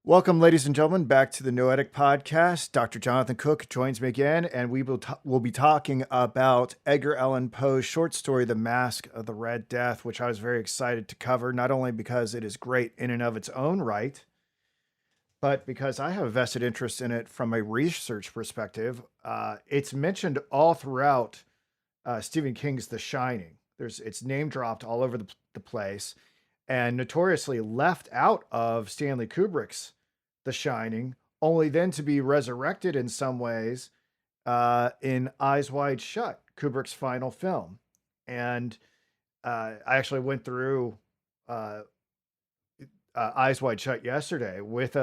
Welcome, ladies and gentlemen, back to the Noetic Podcast. Dr. Jonathan Cook joins me again, and we'll be talking about Edgar Allan Poe's short story, The Masque of the Red Death, which I was very excited to cover, not only because it is great in and of its own right, but because I have a vested interest in it from a research perspective. It's mentioned all throughout Stephen King's The Shining. It's name dropped all over the place, and notoriously left out of Stanley Kubrick's The Shining, only then to be resurrected in some ways in Eyes Wide Shut, Kubrick's final film. And I actually went through Eyes Wide Shut yesterday with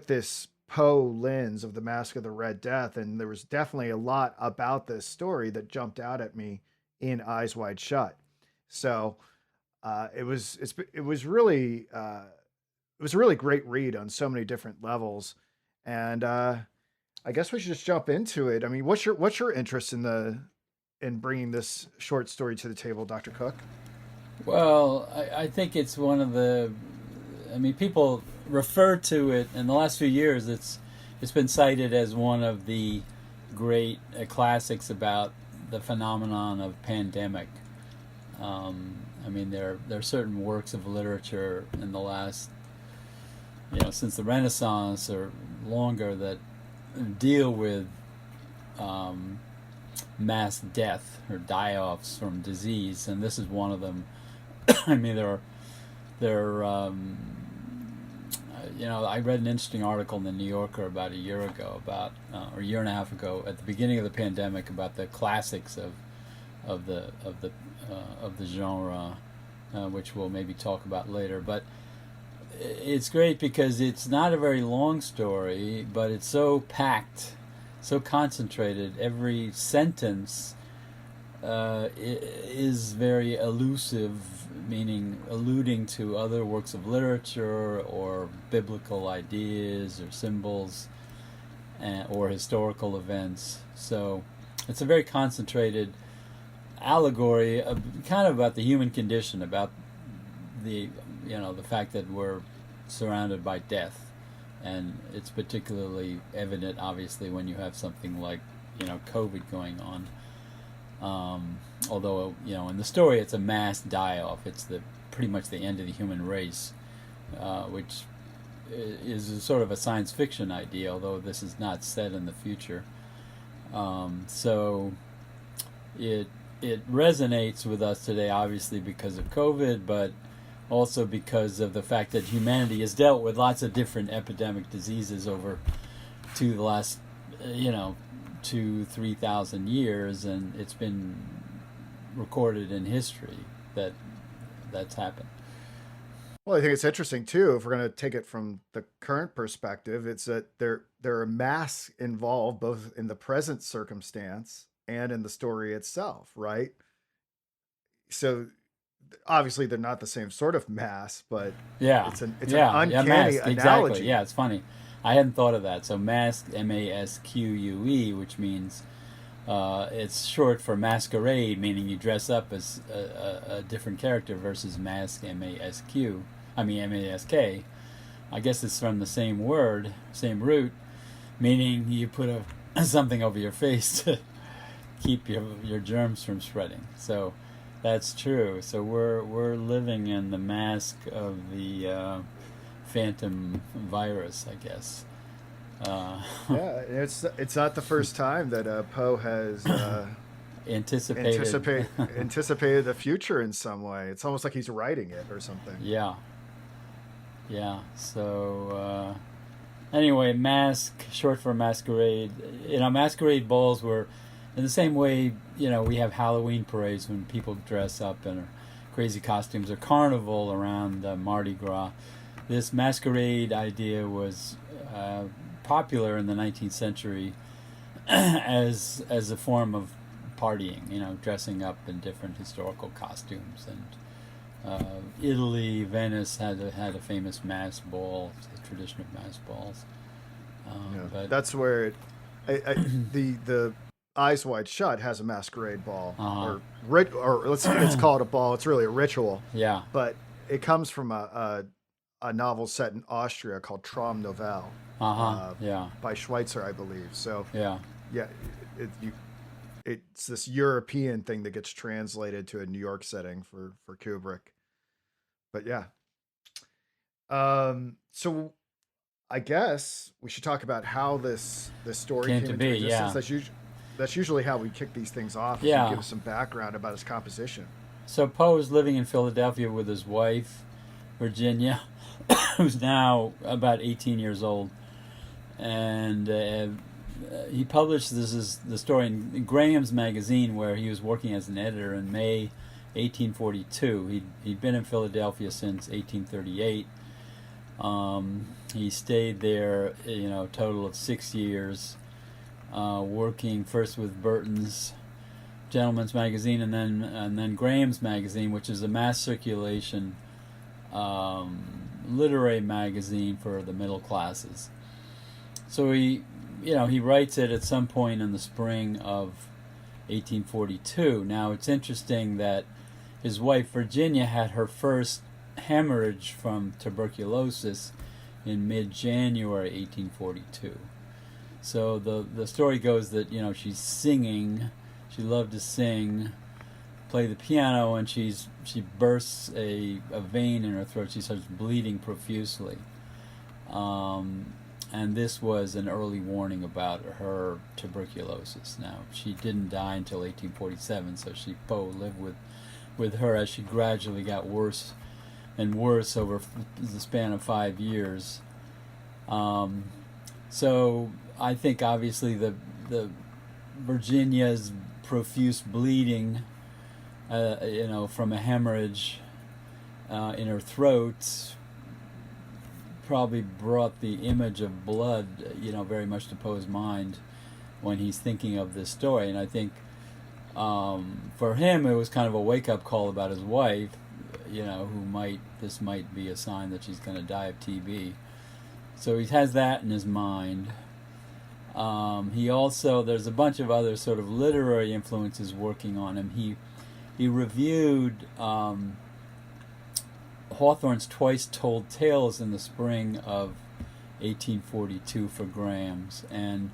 this Poe lens of The Masque of the Red Death, and there was definitely a lot about this story that jumped out at me in Eyes Wide Shut. So it was really it was a really great read on so many different levels, and I guess we should just jump into it. I mean, what's your interest in bringing this short story to the table, Dr. Cook? Well, I think it's one of the. I mean, people refer to it in the last few years. It's been cited as one of the great classics about the phenomenon of pandemic. I mean, there are certain works of literature in the last, since the Renaissance or longer, that deal with mass death or die-offs from disease, and this is one of them. I mean, I read an interesting article in the New Yorker about a year ago, or a year and a half ago, at the beginning of the pandemic, about the classics of the genre, which we'll maybe talk about later. But it's great because it's not a very long story, but it's so packed, so concentrated. Every sentence is very elusive, meaning alluding to other works of literature or biblical ideas or symbols or historical events. So it's a very concentrated allegory kind of about the human condition, about the fact that we're surrounded by death, and it's particularly evident obviously when you have something like COVID going on. Although in the story it's a mass die-off. It's pretty much the end of the human race, which is sort of a science fiction idea, although this is not set in the future. So it resonates with us today, obviously because of COVID, but also because of the fact that humanity has dealt with lots of different epidemic diseases over the last 2,000-3,000 years, and it's been recorded in history that's happened. Well, I think it's interesting too, if we're going to take it from the current perspective, it's that there are masks involved both in the present circumstance and in the story itself, right? So obviously they're not the same sort of mask, but it's an uncanny Masque, analogy. exactly. Yeah, it's funny. I hadn't thought of that. So Masque, Masque, which means it's short for masquerade, meaning you dress up as a different character, versus mask, Mask. I guess it's from the same word, same root, meaning you put something over your face to keep your germs from spreading. So that's true. So we're living in the mask of the phantom virus, I guess. It's not the first time that Poe has anticipated the future in some way. It's almost like he's writing it or something. Yeah. So anyway, Masque, short for masquerade. Masquerade balls were in the same way. We have Halloween parades when people dress up in crazy costumes, or carnival around Mardi Gras. This masquerade idea was popular in the 19th century as a form of partying, dressing up in different historical costumes. And Italy, Venice had a famous mass ball, the tradition of mass balls. But that's where the Eyes Wide Shut has a masquerade ball, or let's call it a ball. It's really a ritual. Yeah, but it comes from a a novel set in Austria called Traum Novelle, Yeah. by Schweitzer, I believe. So Yeah. yeah, it's this European thing that gets translated to a New York setting for Kubrick. But yeah, so I guess we should talk about how this story Came came to into be. existence. Yeah. That's usually how we kick these things off. If you give Yeah. us some background about its composition. So Poe was living in Philadelphia with his wife, Virginia, who's now about 18 years old, and he published this is the story in Graham's magazine, where he was working as an editor in May 1842. He'd been in Philadelphia since 1838. He stayed there, a total of 6 years, working first with Burton's Gentleman's Magazine, and then Graham's Magazine, which is a mass circulation literary magazine for the middle classes. So he writes it at some point in the spring of 1842. Now it's interesting that his wife Virginia had her first hemorrhage from tuberculosis in mid-January 1842. So the story goes that she's singing. She loved to sing, play the piano, and she bursts a vein in her throat. She starts bleeding profusely, and this was an early warning about her tuberculosis. Now she didn't die until 1847, so Poe lived with her as she gradually got worse and worse over the span of 5 years. So I think obviously the Virginia's profuse bleeding, from a hemorrhage in her throat, probably brought the image of blood, very much to Poe's mind when he's thinking of this story. And I think for him it was kind of a wake-up call about his wife, this might be a sign that she's going to die of TB. So he has that in his mind. He also, there's a bunch of other sort of literary influences working on him. He reviewed Hawthorne's Twice Told Tales in the spring of 1842 for Graham's, and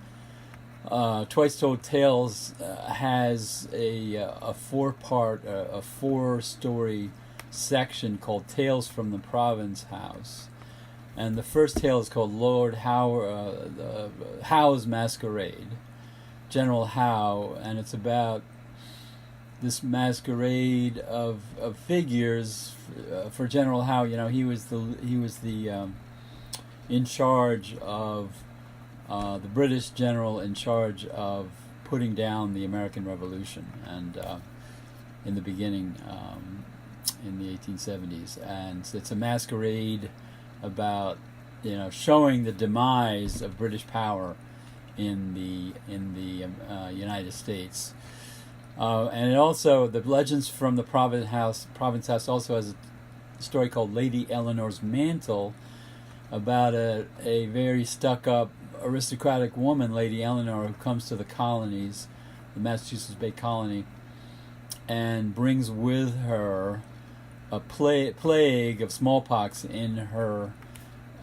Twice Told Tales has a four-story section called Tales from the Province House. And the first tale is called Lord Howe's Masquerade, General Howe, and it's about this masquerade of figures for General Howe. He was the in charge of the British general in charge of putting down the American Revolution, and in the beginning, in the 1870s, and it's a masquerade about showing the demise of British power in the United States, and it also, the Legends from the Province House also has a story called Lady Eleanor's Mantle, about a very stuck-up aristocratic woman, Lady Eleanor, who comes to the colonies, the Massachusetts Bay Colony, and brings with her a plague of smallpox in her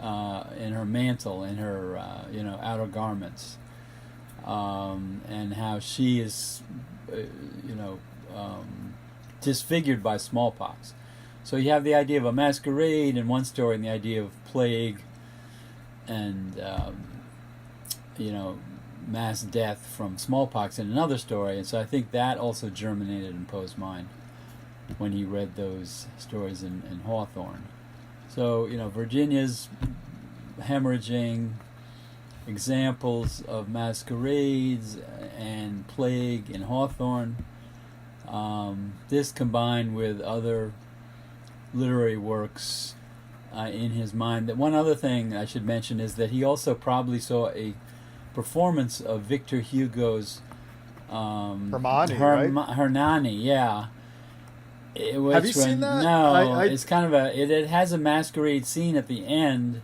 mantle, in her outer garments, and how she is disfigured by smallpox. So you have the idea of a masquerade in one story, and the idea of plague and mass death from smallpox in another story. And so I think that also germinated in Poe's mind when he read those stories in Hawthorne. So, Virginia's hemorrhaging, examples of masquerades and plague in Hawthorne. This combined with other literary works in his mind. That one other thing I should mention is that he also probably saw a performance of Victor Hugo's Hernani, yeah. Have you seen that? No, it's kind of it has a masquerade scene at the end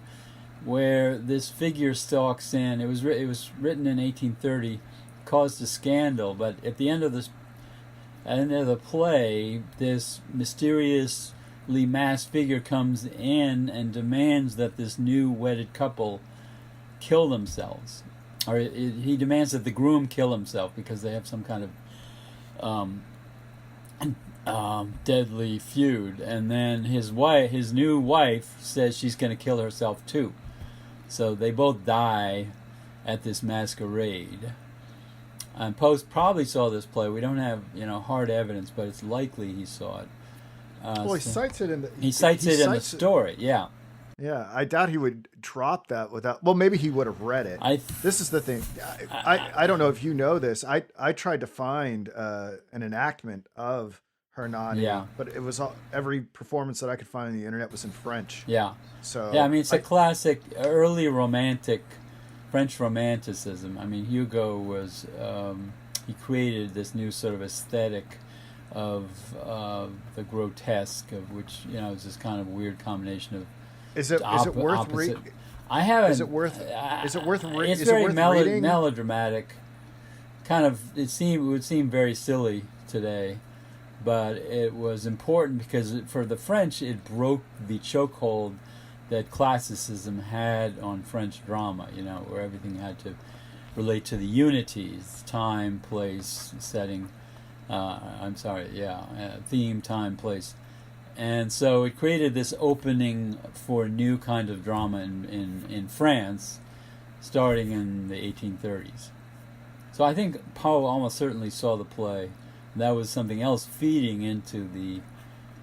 where this figure stalks in. It was written in 1830, caused a scandal, but at the end of the play, this mysterious masked figure comes in and demands that this new wedded couple kill themselves, or he demands that the groom kill himself because they have some kind of deadly feud. And then his new wife, says she's going to kill herself too. So they both die at this masquerade. And Poe probably saw this play. We don't have hard evidence, but it's likely he saw it. Well, he cites it in the in the story. Yeah. Yeah, I doubt he would drop that without. Well, maybe he would have read it. This is the thing. I don't know if you know this. I tried to find an enactment of Hernani, but it was every performance that I could find on the internet was in French. Yeah. So yeah, I mean, it's a classic early romantic French romanticism. I mean, Hugo was he created this new sort of aesthetic of the grotesque, of which is this kind of weird combination of. Is it worth reading? I haven't. Is it worth reading? It's very melodramatic. Kind of. It would seem very silly today, but it was important because for the French, it broke the chokehold that classicism had on French drama. Where everything had to relate to the unities: time, place, setting. Theme, time, place. And so it created this opening for a new kind of drama in France, starting in the 1830s. So I think Poe almost certainly saw the play. That was something else feeding into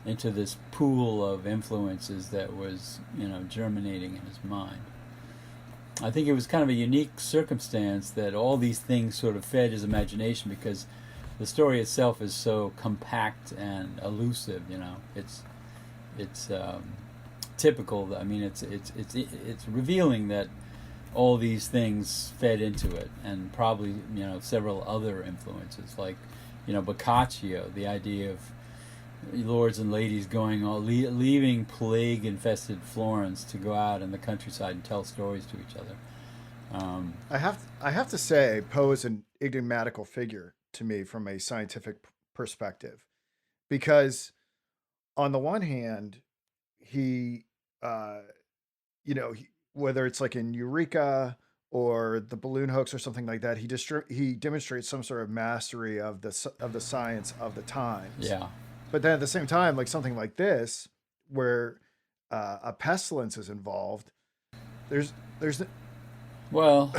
this pool of influences that was germinating in his mind. I think it was kind of a unique circumstance that all these things sort of fed his imagination, because the story itself is so compact and elusive. It's typical. I mean, it's revealing that all these things fed into it, and probably several other influences, like Boccaccio, the idea of lords and ladies leaving plague-infested Florence to go out in the countryside and tell stories to each other. I have to say, Poe is an enigmatical figure to me from a scientific perspective, because on the one hand, he whether it's like in Eureka or the balloon hoax or something like that, he demonstrates some sort of mastery of the science of the times. Yeah. But then at the same time, like something like this, where a pestilence is involved, there's well,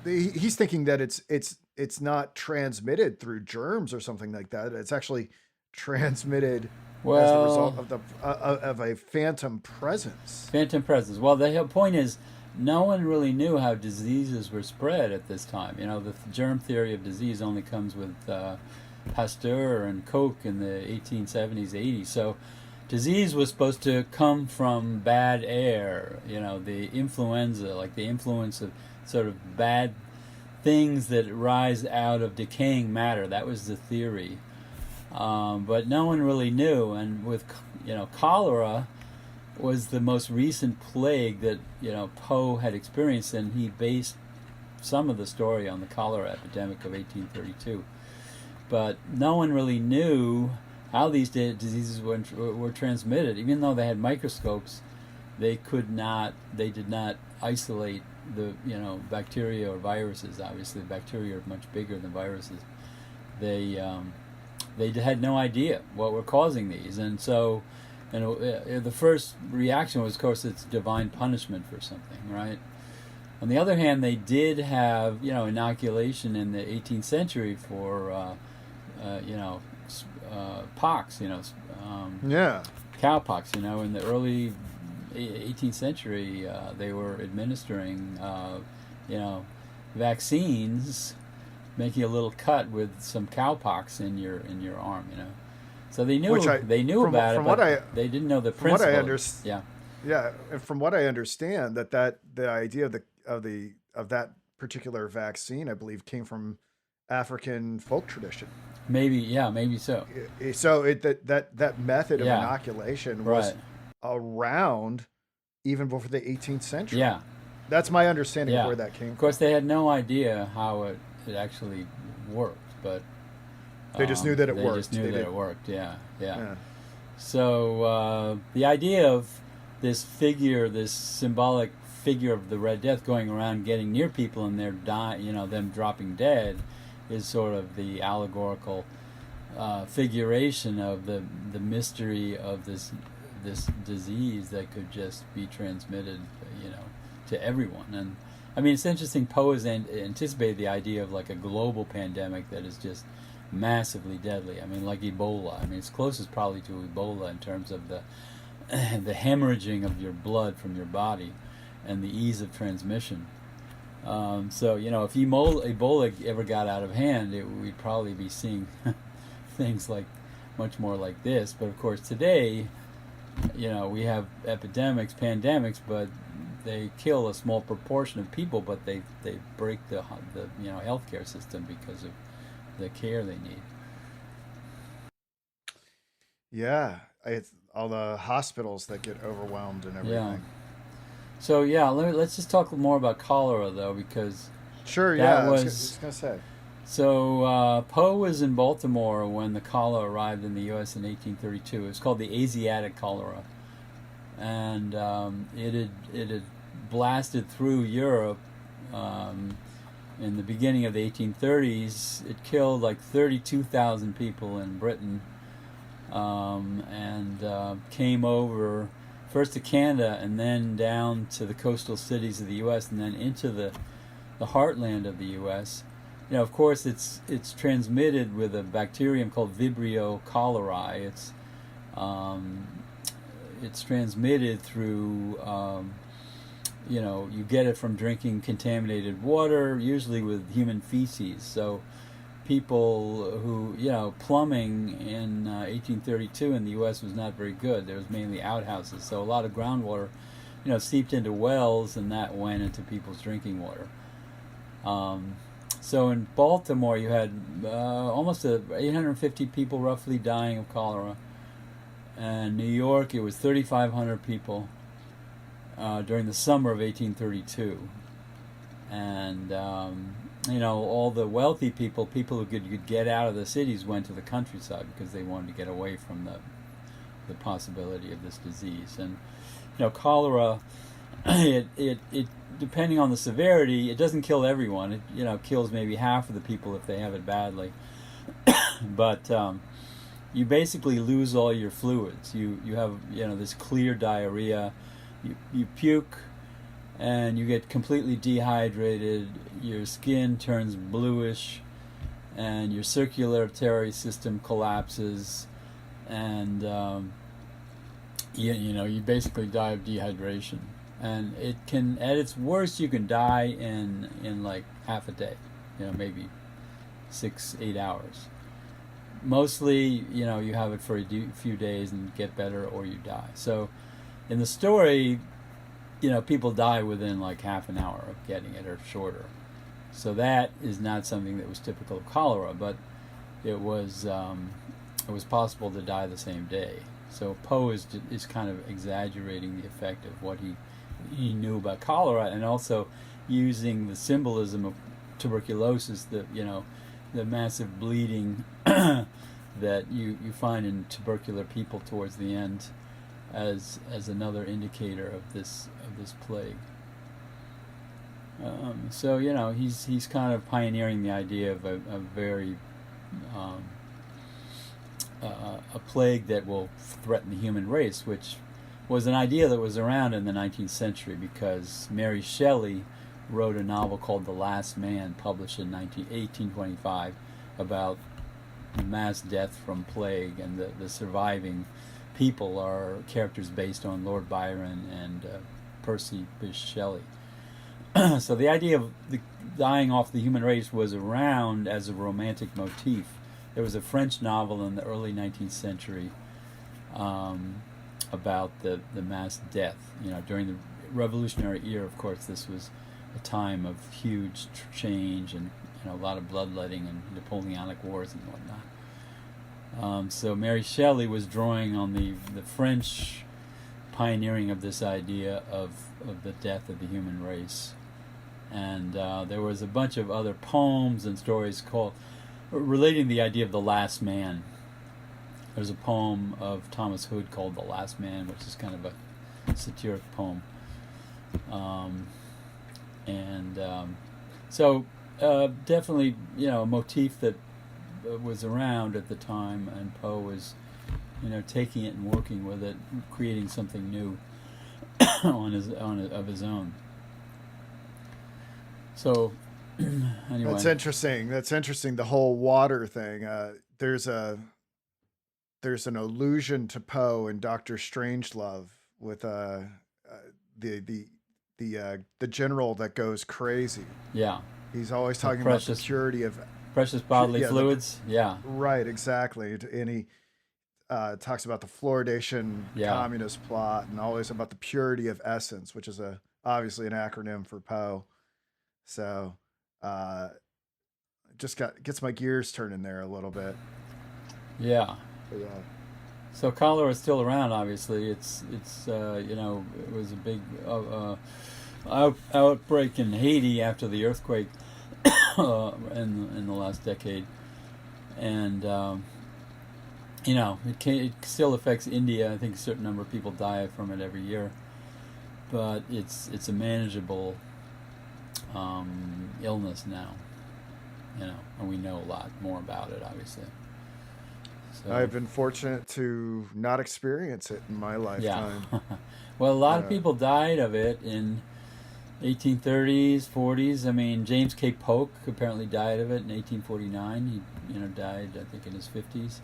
he's thinking that it's not transmitted through germs or something like that. It's actually transmitted as the result of a phantom presence. Phantom presence. Well, the point is, no one really knew how diseases were spread at this time. The germ theory of disease only comes with Pasteur and Koch in the 1870s, 80s. So disease was supposed to come from bad air, the influenza, like the influence of sort of bad things that rise out of decaying matter. That was the theory. But no one really knew. And with, cholera was the most recent plague that, Poe had experienced, and he based some of the story on the cholera epidemic of 1832. But no one really knew how these diseases were transmitted. Even though they had microscopes, they did not isolate the bacteria or viruses. Obviously, bacteria are much bigger than viruses. They had no idea what were causing these, and so the first reaction was, of course, it's divine punishment for something, right? On the other hand, they did have inoculation in the 18th century for pox, cowpox. In the early 18th century, they were administering vaccines, making a little cut with some cowpox in your arm. So they knew about it, but they didn't know the principle. And from what I understand, that the idea of that particular vaccine, I believe, came from African folk tradition. Maybe so. So that method of inoculation was right around even before the 18th century. Yeah, that's my understanding of where that came from. Of course, they had no idea how it actually worked, but they just knew that it worked. They just knew that it worked. Yeah. So the idea of this figure, this symbolic figure of the Red Death going around getting near people and they're dying, them dropping dead, is sort of the allegorical figuration of the mystery of this disease that could just be transmitted, to everyone. And I mean, it's interesting. Poe has anticipated the idea of like a global pandemic that is just massively deadly. I mean, like Ebola. I mean, it's closest probably to Ebola in terms of the hemorrhaging of your blood from your body and the ease of transmission. So, if Ebola ever got out of hand, we'd probably be seeing things like much more like this. But of course, today, we have epidemics, pandemics, but they kill a small proportion of people, but they break the healthcare system because of the care they need. Yeah, it's all the hospitals that get overwhelmed and everything. Yeah. So let's just talk more about cholera though, because sure, that I was was gonna say. So Poe was in Baltimore when the cholera arrived in the U.S. in 1832. It was called the Asiatic Cholera, and it had blasted through Europe in the beginning of the 1830s. It killed like 32,000 people in Britain, and came over first to Canada and then down to the coastal cities of the U.S. and then into the heartland of the U.S. Of course, it's transmitted with a bacterium called Vibrio cholerae. It's transmitted through, you get it from drinking contaminated water, usually with human feces. So people who, plumbing in 1832 in the U.S. was not very good. There was mainly outhouses. So a lot of groundwater, seeped into wells, and that went into people's drinking water. So in Baltimore, you had almost 850 people roughly dying of cholera. And New York, it was 3,500 people during the summer of 1832. And, all the wealthy people who could get out of the cities went to the countryside because they wanted to get away from the possibility of this disease. And, cholera, it depending on the severity, it doesn't kill everyone. It kills maybe half of the people if they have it badly. But you basically lose all your fluids. You have this clear diarrhea. You puke, and you get completely dehydrated. Your skin turns bluish, and your circulatory system collapses, and you basically die of dehydration. And it can, at its worst, you can die in like half a day, maybe 6-8 hours. Mostly, you have it for a few days and get better, or you die. So in the story, people die within like half an hour of getting it or shorter. So that is not something that was typical of cholera, but it was possible to die the same day. So Poe is kind of exaggerating the effect of what he knew about cholera, and also using the symbolism of tuberculosis, the massive bleeding that you find in tubercular people towards the end, as another indicator of this plague. So he's kind of pioneering the idea of a very a plague that will threaten the human race, which was an idea that was around in the 19th century because Mary Shelley wrote a novel called The Last Man, published in 1825, about mass death from plague, and the surviving people are characters based on Lord Byron and Percy Bysshe Shelley. So the idea of the dying off the human race was around as a romantic motif. There was a French novel in the early 19th century about the mass death. During the Revolutionary era, of course, this was a time of huge change and a lot of bloodletting and Napoleonic wars and whatnot. So Mary Shelley was drawing on the French pioneering of this idea of the death of the human race. And there was a bunch of other poems and stories relating the idea of the last man. there's a poem of Thomas Hood called "The Last Man," which is kind of a satiric poem. So definitely, a motif that was around at the time, and Poe was, taking it and working with it, creating something new of his own. So anyway, That's interesting. The whole water thing. There's an allusion to Poe in Doctor Strangelove with the general that goes crazy. Yeah, he's always talking about the purity of precious bodily fluids. Right, exactly. And he talks about the fluoridation communist plot, and always about the purity of essence, which is obviously an acronym for Poe. So just gets my gears turning there a little bit. Yeah. So cholera is still around. Obviously, it was a big outbreak in Haiti after the earthquake in the last decade, and it still affects India. I think a certain number of people die from it every year, but it's a manageable illness now, and we know a lot more about it, obviously. So, I've been fortunate to not experience it in my lifetime. Yeah. Well, a lot of people died of it in 1830s, 40s. I mean, James K. Polk apparently died of it in 1849. He, died, I think, in his 50s.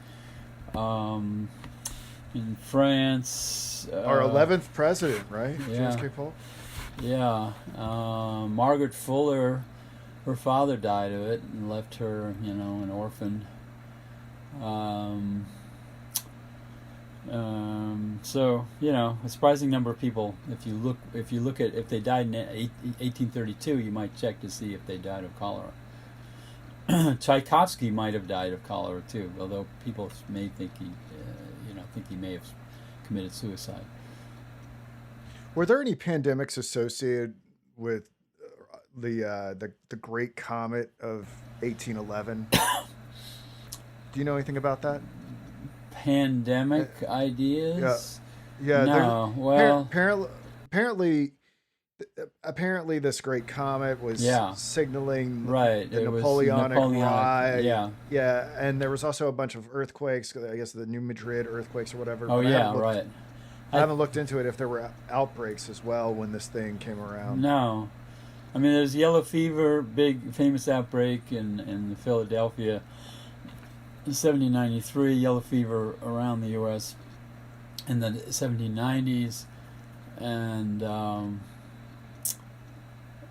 In France, our 11th president, right? Yeah. James K. Polk. Yeah. Margaret Fuller, her father died of it and left her, an orphan. So a surprising number of people. If you look at if they died in 1832, you might check to see if they died of cholera. Tchaikovsky might have died of cholera too, although people may think he may have committed suicide. Were there any pandemics associated with the Great Comet of 1811? Do you know anything about that? Pandemic ideas? Yeah. No. Well, apparently, this great comet was signaling the Napoleonic rise. Yeah. And there was also a bunch of earthquakes. I guess the New Madrid earthquakes or whatever. Oh, yeah, right. I haven't looked into it if there were outbreaks as well when this thing came around. No. I mean, there's yellow fever, big famous outbreak in Philadelphia. In 1793, yellow fever around the U.S. in the 1790s, and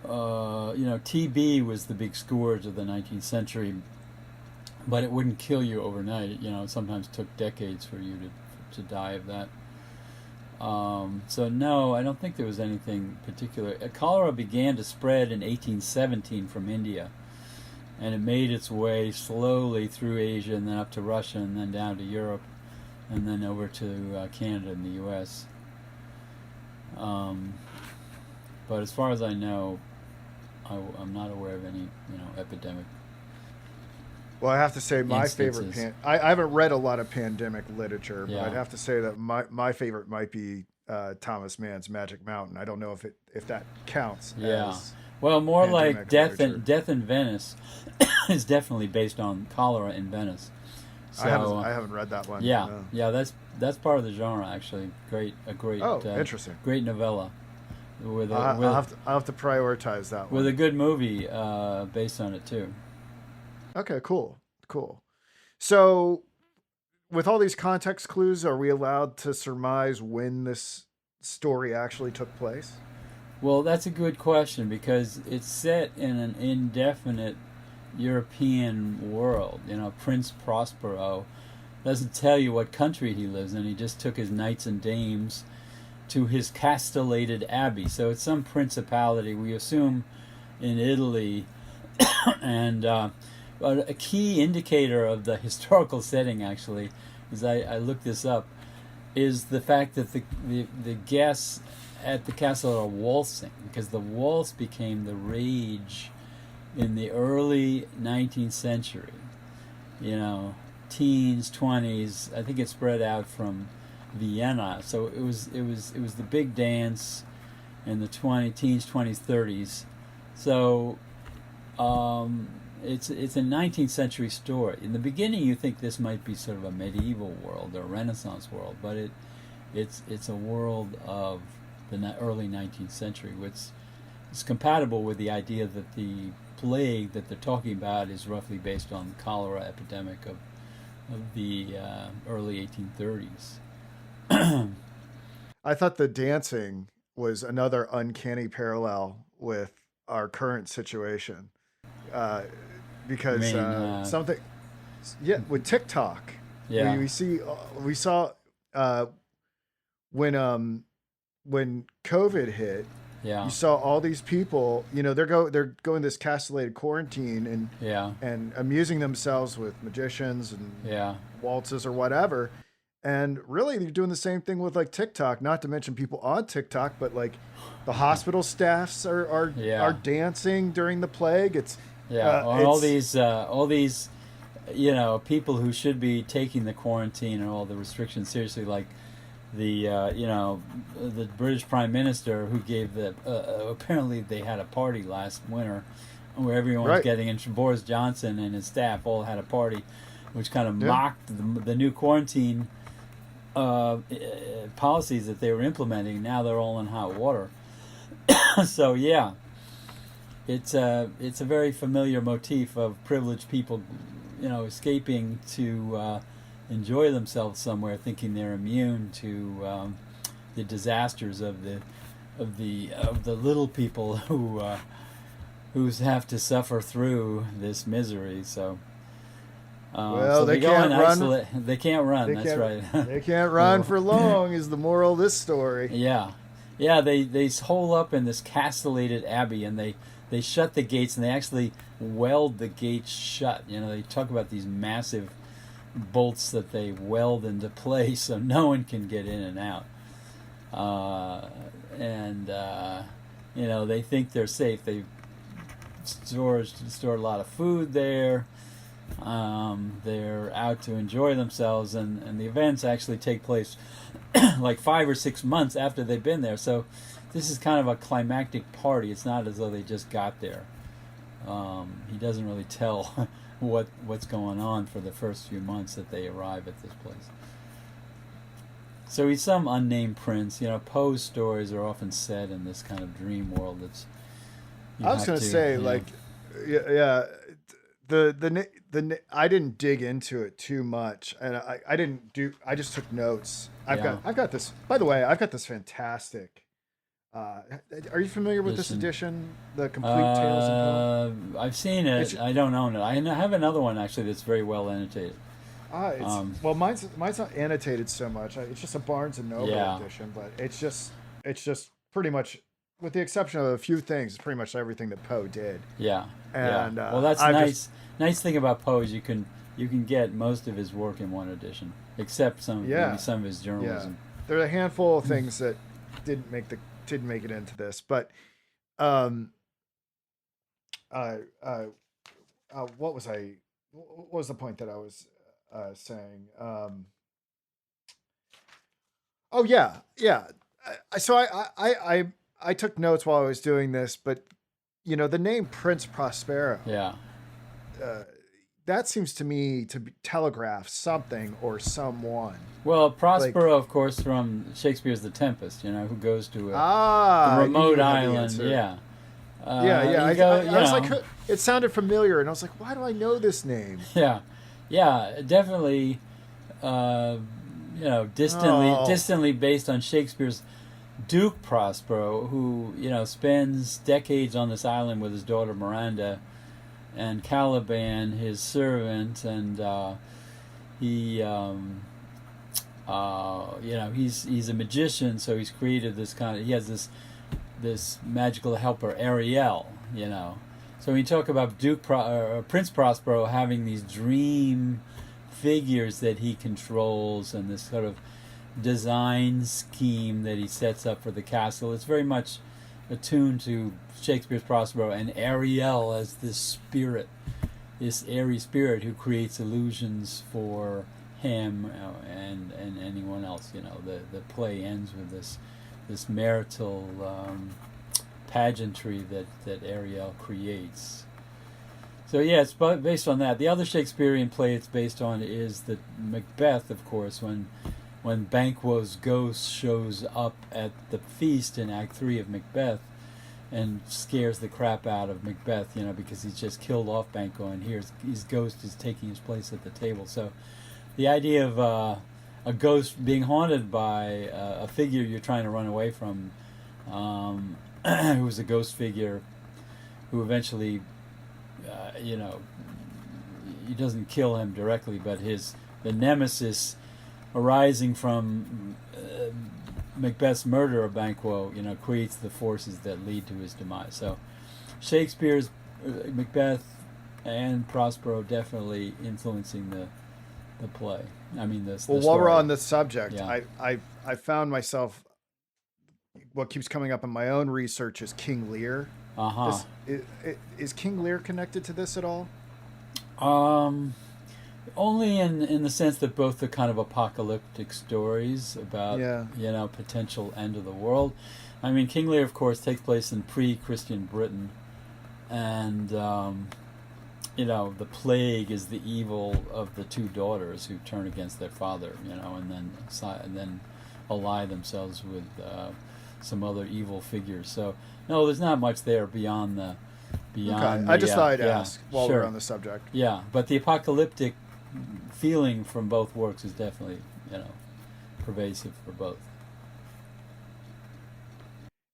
TB was the big scourge of the 19th century, but it wouldn't kill you overnight. It sometimes took decades for you to die of that. So no, I don't think there was anything particular. Cholera began to spread in 1817 from India. And it made its way slowly through Asia and then up to Russia and then down to Europe and then over to Canada and the U.S. But as far as I know, I'm not aware of any epidemic. Well, I have to say my favorite I haven't read a lot of pandemic literature, but I'd have to say that my favorite might be Thomas Mann's Magic Mountain. I don't know if that counts. Yeah. As well, more like Death literature. in Venice is definitely based on cholera in Venice. So, I haven't read that one. Yeah, no. Yeah, that's part of the genre actually. Interesting. Great novella. I'll have to prioritize that one. With a good movie based on it too. Okay, cool. So, with all these context clues, are we allowed to surmise when this story actually took place? Well, that's a good question because it's set in an indefinite European world. Prince Prospero doesn't tell you what country he lives in. He just took his knights and dames to his castellated abbey. So it's some principality, we assume, in Italy. And a key indicator of the historical setting, actually, is I looked this up, is the fact that the guests at the castle are waltzing, because the waltz became the rage in the early 19th century. teens, 20s. I think it spread out from Vienna. So it was the big dance in the teens, 20s, 30s. So it's a 19th century story. In the beginning, you think this might be sort of a medieval world or a Renaissance world, but it's a world of the early 19th century, which is compatible with the idea that the plague that they're talking about is roughly based on the cholera epidemic of the early 1830s. I thought the dancing was another uncanny parallel with our current situation, because something, yeah, with TikTok. Yeah. We saw when COVID hit. Yeah. You saw all these people, they're going this castellated quarantine and amusing themselves with magicians and waltzes or whatever. And really, they're doing the same thing with like TikTok. Not to mention people on TikTok, but like the hospital staffs are dancing during the plague. It's all these people who should be taking the quarantine and all the restrictions seriously, like the British Prime Minister who gave apparently they had a party last winter where everyone was getting in. Boris Johnson and his staff all had a party, which kind of mocked the new quarantine policies that they were implementing. Now they're all in hot water. So it's a very familiar motif of privileged people, escaping to enjoy themselves somewhere, thinking they're immune to the disasters of the little people who have to suffer through this misery. So. Well, so they can't run. They can't run. That's right. They can't run for long. Is the moral of this story? Yeah. They hole up in this castellated abbey, and they shut the gates, and they actually weld the gates shut. They talk about these massive bolts that they weld into place so no one can get in and out. They think they're safe. They store a lot of food there. They're out to enjoy themselves, and the events actually take place like 5 or 6 months after they've been there. So this is kind of a climactic party. It's not as though they just got there. He doesn't really tell what's going on for the first few months that they arrive at this place. So he's some unnamed prince. Poe's stories are often set in this kind of dream world. I was going to say, the I didn't dig into it too much, and I just took notes. I've got this. By the way, I've got this fantastic. Are you familiar with this edition, the Complete Tales of Poe? I've seen it. I don't own it. I have another one actually that's very well annotated. Well, mine's not annotated so much. It's just a Barnes and Noble edition, but it's just pretty much, with the exception of a few things, it's pretty much everything that Poe did. Yeah. And well, that's nice. Nice thing about Poe is you can get most of his work in one edition, except maybe some of his journalism. Yeah. There are a handful of things that didn't make it into this, but what was the point that I was saying? So I took notes while I was doing this, but the name Prince Prospero. Yeah. That seems to me to telegraph something or someone. Well, Prospero, of course, from Shakespeare's The Tempest, who goes to a remote island. Yeah. I was like, it sounded familiar, and I was like, why do I know this name? Yeah, definitely. Distantly based on Shakespeare's Duke Prospero, who spends decades on this island with his daughter Miranda, and Caliban, his servant, and he's a magician, so he's created this he has this magical helper Ariel, So when you talk about Prince Prospero having these dream figures that he controls and this sort of design scheme that he sets up for the castle, it's very much attuned to Shakespeare's Prospero, and Ariel as this spirit this airy spirit who creates illusions for him and anyone else. The play ends with this marital pageantry that Ariel creates. So yeah, it's based on that. The other Shakespearean play it's based on is the Macbeth, of course, when Banquo's ghost shows up at the feast in Act 3 of Macbeth and scares the crap out of Macbeth, because he's just killed off Banquo, and his ghost is taking his place at the table. So the idea of a ghost being haunted by a figure you're trying to run away from, who's a ghost figure who eventually, he doesn't kill him directly, but the nemesis arising from Macbeth's murder of Banquo, creates the forces that lead to his demise. So Shakespeare's Macbeth and Prospero definitely influencing the play. I mean, the Well, while story. we're on this subject, Yeah. I found myself, what keeps coming up in my own research is King Lear. Uh-huh. Is King Lear connected to this at all? Only in the sense that both are kind of apocalyptic stories about potential end of the world. I mean, King Lear, of course, takes place in pre-Christian Britain, and the plague is the evil of the two daughters who turn against their father, and then ally themselves with some other evil figures. So no, there's not much there beyond the. Okay. I just thought I'd ask while sure. we're on the subject. Yeah, but the apocalyptic feeling from both works is definitely, pervasive for both.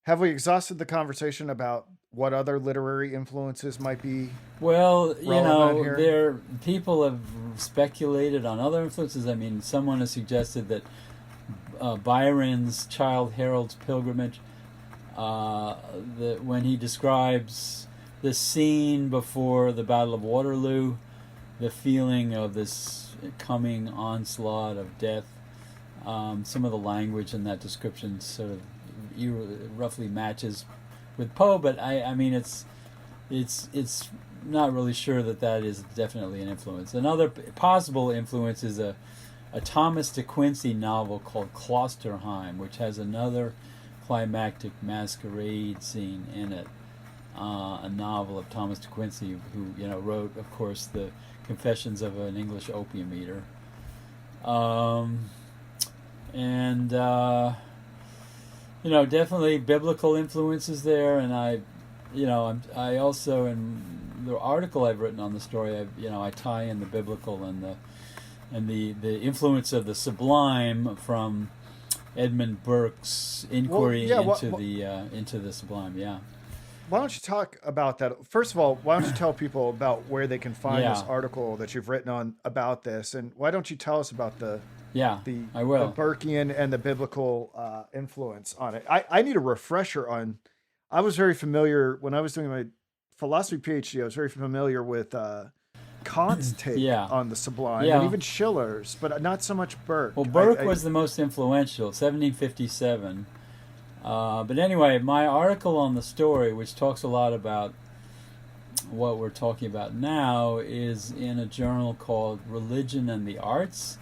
Have we exhausted the conversation about what other literary influences might be? Well, here? people have speculated on other influences. I mean, someone has suggested that Byron's Childe Harold's Pilgrimage, when he describes the scene before the Battle of Waterloo, the feeling of this coming onslaught of death, some of the language in that description sort of roughly matches with Poe, but I mean it's not really sure that is definitely an influence. Another possible influence is a Thomas de Quincey novel called Klosterheim, which has another climactic masquerade scene in it. A novel of Thomas de Quincey, who wrote, of course, the Confessions of an English Opium Eater, and definitely biblical influences there. And I also, in the article I've written on the story, I tie in the biblical and the influence of the sublime from Edmund Burke's inquiry into the sublime. Yeah. Why don't you talk about that? First of all, why don't you tell people about where they can find this article that you've written on about this, and why don't you tell us about the Burkean and the biblical influence on it? I need a refresher on. I was very familiar when I was doing my philosophy PhD. I was very familiar with Kant's take on the sublime, and even Schiller's, but not so much Burke. Well, Burke was the most influential, 1757. But anyway, my article on the story, which talks a lot about what we're talking about now, is in a journal called Religion and the Arts.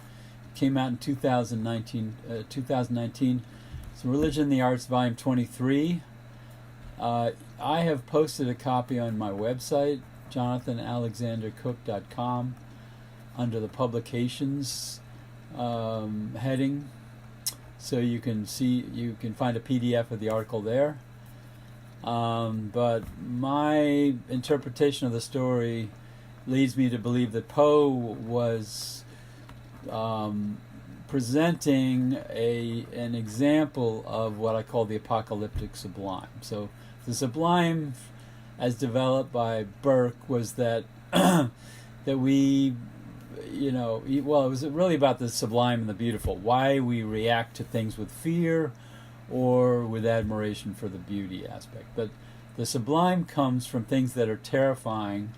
It came out in 2019. It's Religion and the Arts, Volume 23. I have posted a copy on my website, jonathanalexandercook.com, under the publications heading. So you can find a PDF of the article there. But my interpretation of the story leads me to believe that Poe was presenting an example of what I call the apocalyptic sublime. So the sublime, as developed by Burke, was that that we. It was really about the sublime and the beautiful. Why we react to things with fear or with admiration for the beauty aspect. But the sublime comes from things that are terrifying,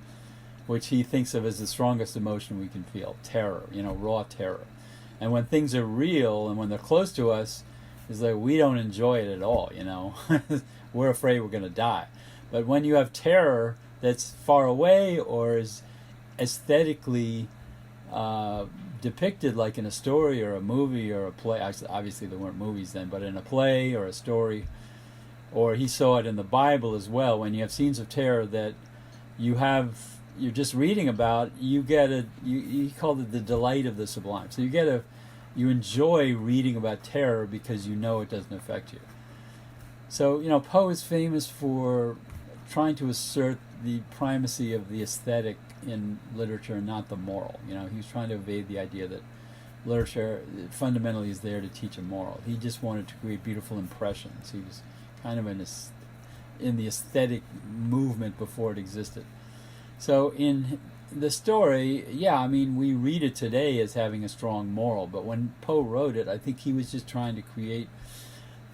which he thinks of as the strongest emotion we can feel. Terror, raw terror. And when things are real and when they're close to us, it's like we don't enjoy it at all, We're afraid we're going to die. But when you have terror that's far away or is aesthetically depicted like in a story or a movie or a play. Obviously, there weren't movies then, but in a play or a story, or he saw it in the Bible as well. When you have scenes of terror that you're just reading about, you get he called it the delight of the sublime. So you enjoy reading about terror because you know it doesn't affect you. So, Poe is famous for trying to assert the primacy of the aesthetic in literature and not the moral. He was trying to evade the idea that literature fundamentally is there to teach a moral. He just wanted to create beautiful impressions. He was kind of in the aesthetic movement before it existed. So in the story, we read it today as having a strong moral, but when Poe wrote it, I think he was just trying to create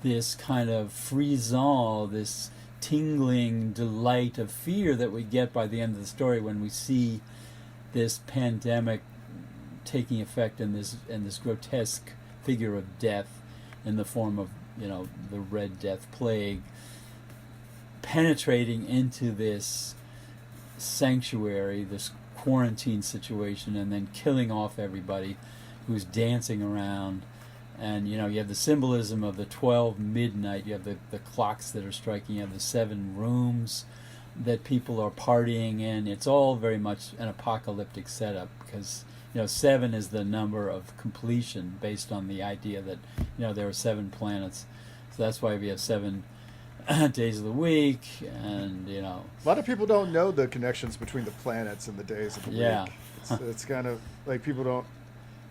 this kind of frisson, this tingling delight of fear that we get by the end of the story when we see this pandemic taking effect in this grotesque figure of death in the form of the Red Death plague penetrating into this sanctuary, this quarantine situation, and then killing off everybody who's dancing around. And you have the symbolism of the 12 midnight, you have the clocks that are striking, you have the 7 rooms that people are partying in. It's all very much an apocalyptic setup because 7 is the number of completion based on the idea that there are 7 planets. So that's why we have 7 days of the week, and a lot of people don't know the connections between the planets and the days of the week. It's kind of like people don't.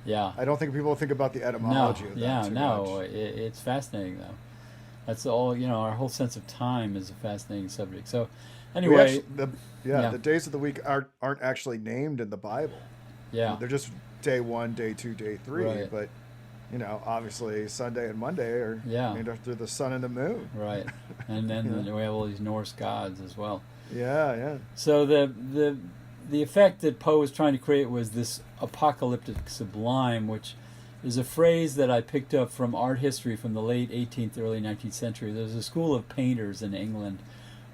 Yeah. I don't think people think about the etymology of that too much. It's fascinating though. That's all. Our whole sense of time is a fascinating subject. So, anyway, the days of the week aren't actually named in the Bible. Yeah, they're just day 1, day 2, day 3. Right. But obviously Sunday and Monday are named after the sun and the moon. Right, and then we have all these Norse gods as well. Yeah. So the effect that Poe was trying to create was this apocalyptic sublime, which is a phrase that I picked up from art history from the late 18th, early 19th century. There was a school of painters in England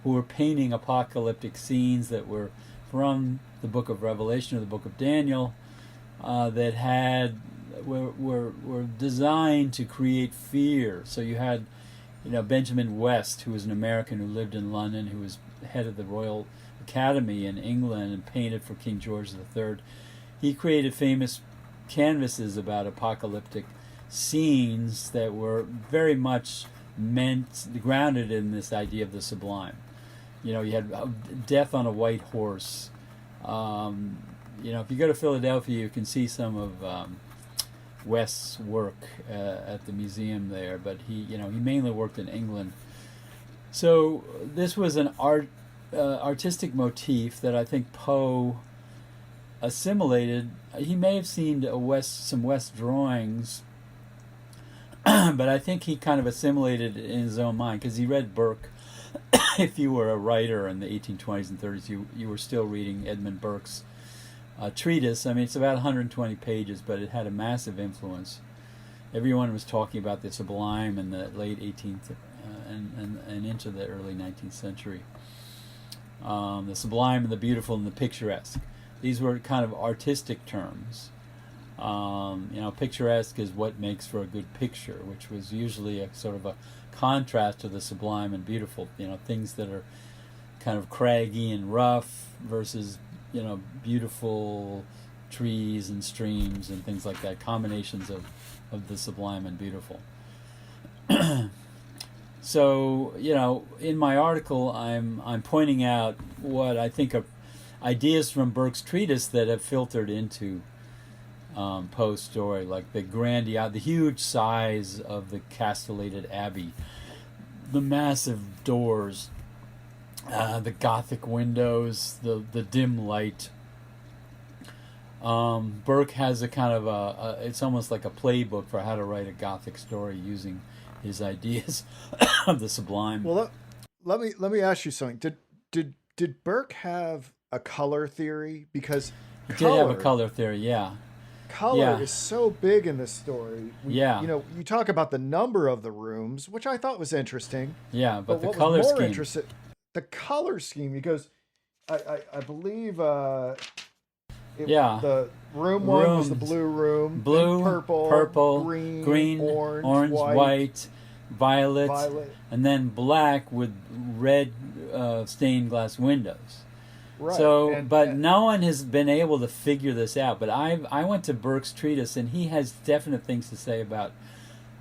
who were painting apocalyptic scenes that were from the book of Revelation or the book of Daniel that were designed to create fear. So you had Benjamin West, who was an American who lived in London, who was head of the Royal Academy in England and painted for King George III. He created famous canvases about apocalyptic scenes that were very much grounded in this idea of the sublime. You had death on a white horse. If you go to Philadelphia, you can see some of West's work at the museum there, but he mainly worked in England. So this was an artistic motif that I think Poe assimilated. He may have seen some West drawings, but I think he kind of assimilated it in his own mind because he read Burke. If you were a writer in the 1820s and 30s, you were still reading Edmund Burke's treatise. I mean, it's about 120 pages, but it had a massive influence. Everyone was talking about the sublime in the late 18th and into the early 19th century. The sublime and the beautiful and the picturesque. These were kind of artistic terms. Picturesque is what makes for a good picture, which was usually a sort of a contrast to the sublime and beautiful. Things that are kind of craggy and rough versus beautiful trees and streams and things like that. Combinations of the sublime and beautiful. So in my article, I'm pointing out what I think are ideas from Burke's treatise that have filtered into Poe's story, like the huge size of the castellated abbey, the massive doors, the Gothic windows, the dim light. Burke has a kind of it's almost like a playbook for how to write a Gothic story using his ideas of the sublime. Well, let me ask you something. Did Burke have a color theory? Because he did have a color theory, yeah. Color is so big in this story. You talk about the number of the rooms, which I thought was interesting. Yeah, but the what color was more scheme. The color scheme, because I believe Yeah. The room one was the Rooms. blue room. Blue, then purple, green, orange, white, violet, and then black with red stained glass windows. Right. So, but no one has been able to figure this out. But I went to Burke's treatise, and he has definite things to say about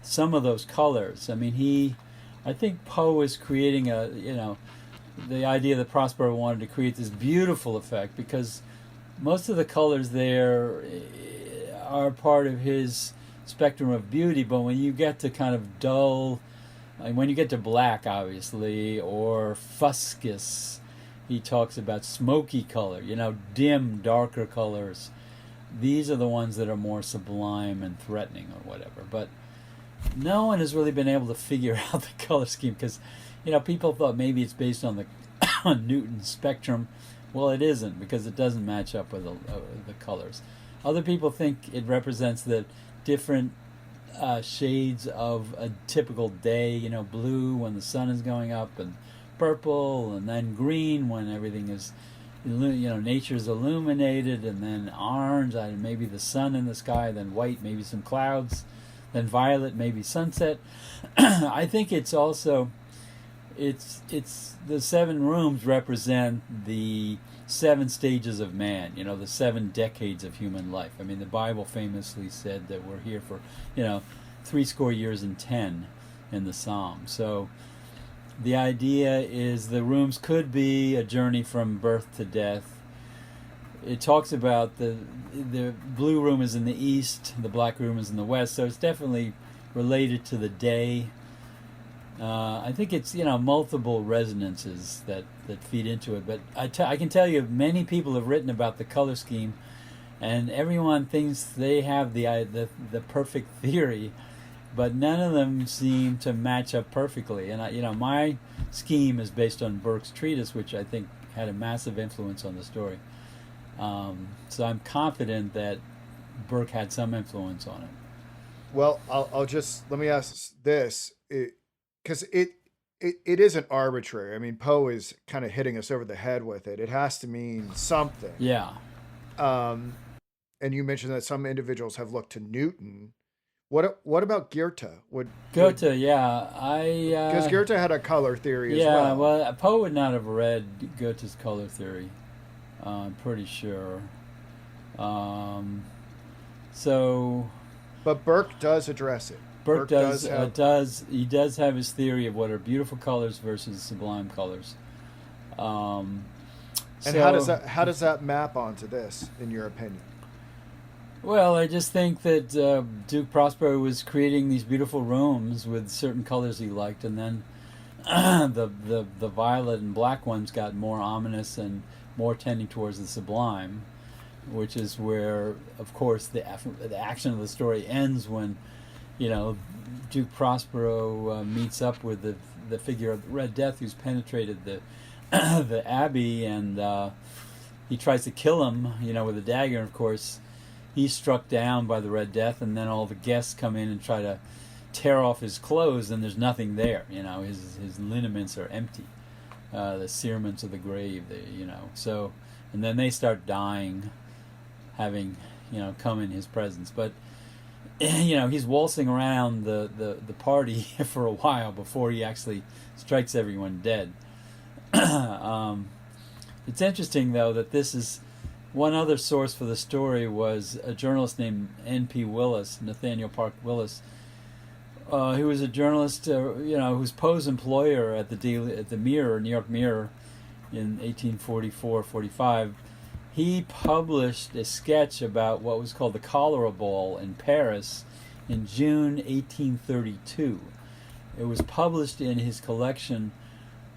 some of those colors. I mean, I think Poe is creating the idea that Prospero wanted to create this beautiful effect, because most of the colors there are part of his spectrum of beauty. But when you get to kind of dull, when you get to black, obviously, or fuscus, he talks about smoky color, dim, darker colors. These are the ones that are more sublime and threatening or whatever. But no one has really been able to figure out the color scheme, because, people thought maybe it's based on the on Newton's spectrum. Well, it isn't, because it doesn't match up with the colors. Other people think it represents the different shades of a typical day, blue when the sun is going up, and purple, and then green when everything is, nature's illuminated, and then orange, maybe the sun in the sky, then white, maybe some clouds, then violet, maybe sunset. I think it's also, it's the 7 rooms represent the 7 stages of man, the 7 decades of human life. I mean, the Bible famously said that we're here for, 70 years and 10 in the Psalm. So the idea is the rooms could be a journey from birth to death. It talks about the blue room is in the east, the black room is in the west, so it's definitely related to the day. I think it's multiple resonances that feed into it. But I can tell you, many people have written about the color scheme, and everyone thinks they have the perfect theory, but none of them seem to match up perfectly. And my scheme is based on Burke's treatise, which I think had a massive influence on the story. So I'm confident that Burke had some influence on it. Well, I'll just let me ask this, because it isn't arbitrary. I mean, Poe is kind of hitting us over the head with it. It has to mean something. Yeah. And you mentioned that some individuals have looked to Newton. What about Goethe? Goethe, yeah. Because Goethe had a color theory as well. Yeah, well, Poe would not have read Goethe's color theory, I'm pretty sure. But Burke does address it. Burke does have his theory of what are beautiful colors versus sublime colors. And how does that map onto this, in your opinion? Well, I just think that Duke Prospero was creating these beautiful rooms with certain colors he liked, and then the violet and black ones got more ominous and more tending towards the sublime, which is where, of course, the action of the story ends when, Duke Prospero meets up with the figure of Red Death, who's penetrated the the abbey, and he tries to kill him, with a dagger. And of course, he's struck down by the Red Death, and then all the guests come in and try to tear off his clothes, and there's nothing there. His lineaments are empty, the cerements of the grave. So, and then they start dying, having come in his presence. But he's waltzing around the party for a while before he actually strikes everyone dead. It's interesting, though, that this is one other source for the story was a journalist named N.P. Willis, Nathaniel Park Willis, who was a journalist, who's Poe's employer at the Mirror, New York Mirror, in 1844-45. He published a sketch about what was called the Cholera Ball in Paris in June 1832. It was published in his collection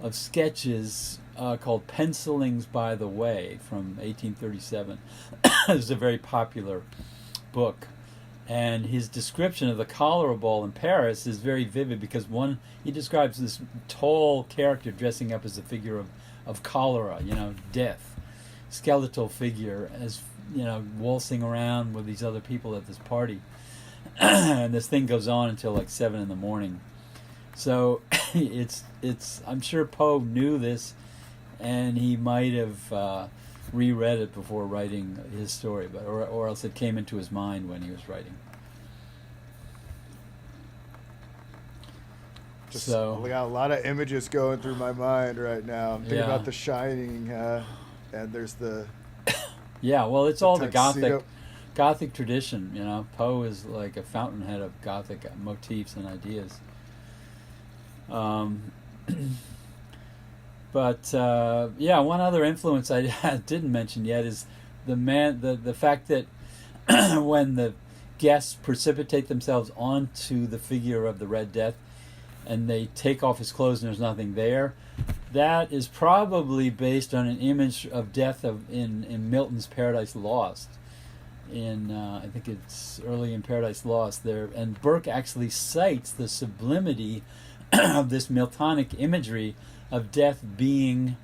of sketches called Pencilings by the Way from 1837. It was a very popular book. And his description of the Cholera Ball in Paris is very vivid, because he describes this tall character dressing up as a figure of cholera, death. Skeletal figure, as waltzing around with these other people at this party. And this thing goes on until like 7 a.m. So I'm sure Poe knew this, and he might have reread it before writing his story, but or else it came into his mind when he was writing. I got a lot of images going through my mind right now. I'm thinking about The Shining, and there's the well, it's all the tuxedo. Gothic tradition. You know, Poe is like a fountainhead of Gothic motifs and ideas. But one other influence I didn't mention yet is the fact that when the guests precipitate themselves onto the figure of the Red Death, and they take off his clothes and there's nothing there, that is probably based on an image of death in Milton's Paradise Lost. I think it's early in Paradise Lost there, and Burke actually cites the sublimity of this Miltonic imagery of death being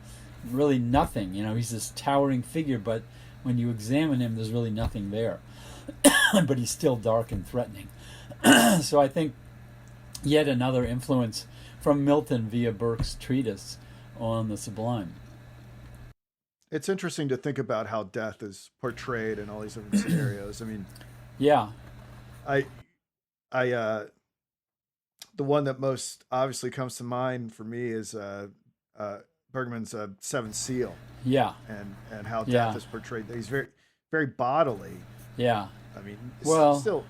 really nothing. You know, he's this towering figure, but when you examine him, there's really nothing there. But he's still dark and threatening. So I think yet another influence from Milton via Burke's treatise on the Sublime. It's interesting to think about how death is portrayed in all these different scenarios. I mean, yeah, I the one that most obviously comes to mind for me is Bergman's Seventh Seal. Yeah, and how death is portrayed. He's very, very bodily. Yeah, I mean, still,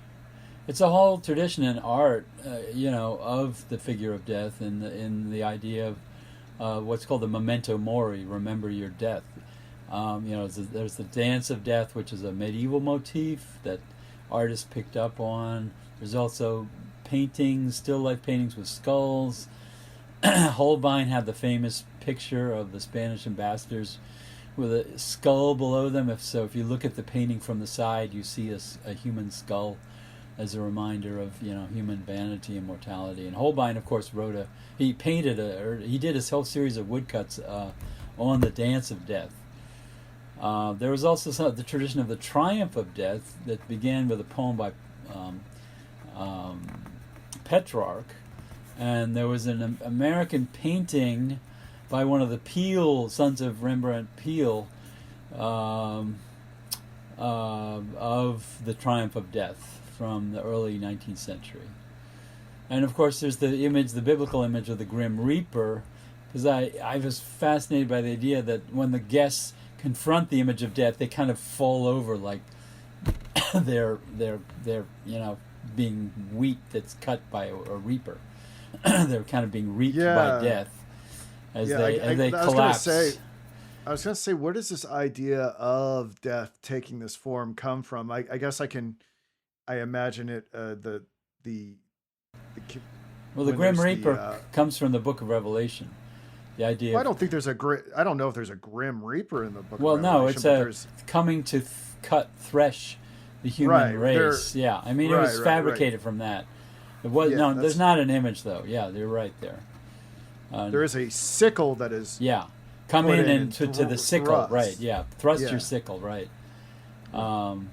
it's a whole tradition in art, of the figure of death and in the idea of what's called the memento mori, remember your death. There's the dance of death, which is a medieval motif that artists picked up on. There's also paintings, still life paintings with skulls. Holbein had the famous picture of the Spanish ambassadors with a skull below them. If you look at the painting from the side, you see a human skull as a reminder of human vanity and mortality. And Holbein, of course, he did his whole series of woodcuts on the dance of death. There was also the tradition of the triumph of death that began with a poem by Petrarch, and there was an American painting by one of the Peale sons of Rembrandt Peale of the triumph of death from the early 19th century. And of course there's the biblical image of the Grim Reaper, because I was fascinated by the idea that when the guests confront the image of death, they kind of fall over like they're being wheat that's cut by a reaper. They're kind of being reaped by death as they collapse. I was going to say, where does this idea of death taking this form come from? I guess I imagine it. The Grim Reaper comes from the Book of Revelation. The idea. Well, I don't think there's I don't know if there's a Grim Reaper in the Book. Well, of Revelation. No, it's coming to thresh the human race. Yeah, I mean, it was fabricated from that. It was there's not an image though. Yeah, you're right there. There is a sickle that is. Yeah, come in to the sickle, thrust. Right? Yeah, thrust your sickle, right? So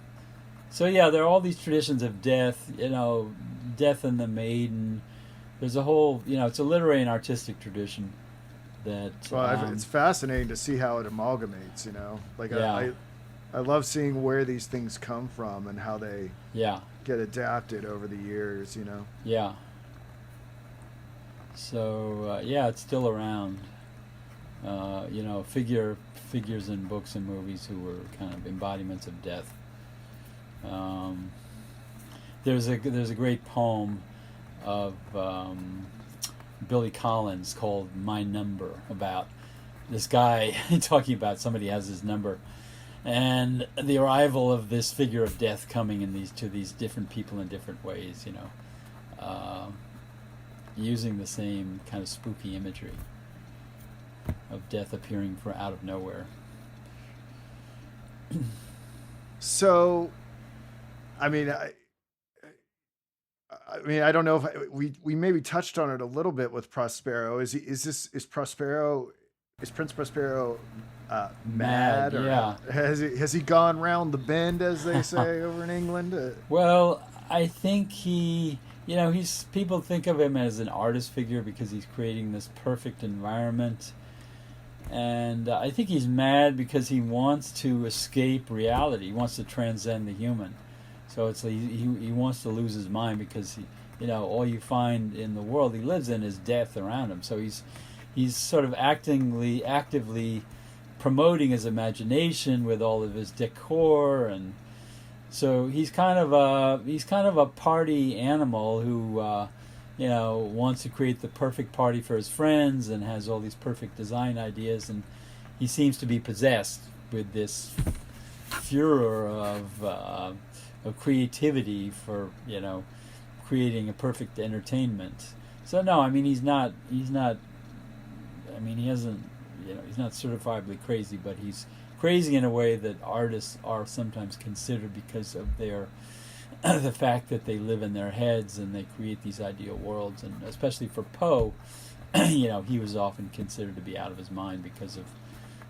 there are all these traditions of death. Death and the Maiden. There's a whole, it's a literary and artistic tradition that. Well, it's fascinating to see how it amalgamates. I love seeing where these things come from and how they get adapted over the years. Yeah. So it's still around. Figures in books and movies who were kind of embodiments of death. There's a great poem of Billy Collins called "My Number," about this guy talking about somebody has his number, and the arrival of this figure of death coming to these different people in different ways. Using the same kind of spooky imagery of death appearing from out of nowhere. So, I don't know if we maybe touched on it a little bit with Prospero. Is Prince Prospero mad? Or has he gone round the bend, as they say over in England? Well, I think people think of him as an artist figure because he's creating this perfect environment. And I think he's mad because he wants to escape reality. He wants to transcend the human. So it's like he wants to lose his mind because all you find in the world he lives in is death around him. So he's sort of actively promoting his imagination with all of his decor, and so he's kind of a party animal who wants to create the perfect party for his friends and has all these perfect design ideas, and he seems to be possessed with this furor of creativity for creating a perfect entertainment. So no, I mean he's not. I mean he hasn't. He's not certifiably crazy, but he's crazy in a way that artists are sometimes considered because of their the fact that they live in their heads and they create these ideal worlds. And especially for Poe, he was often considered to be out of his mind because of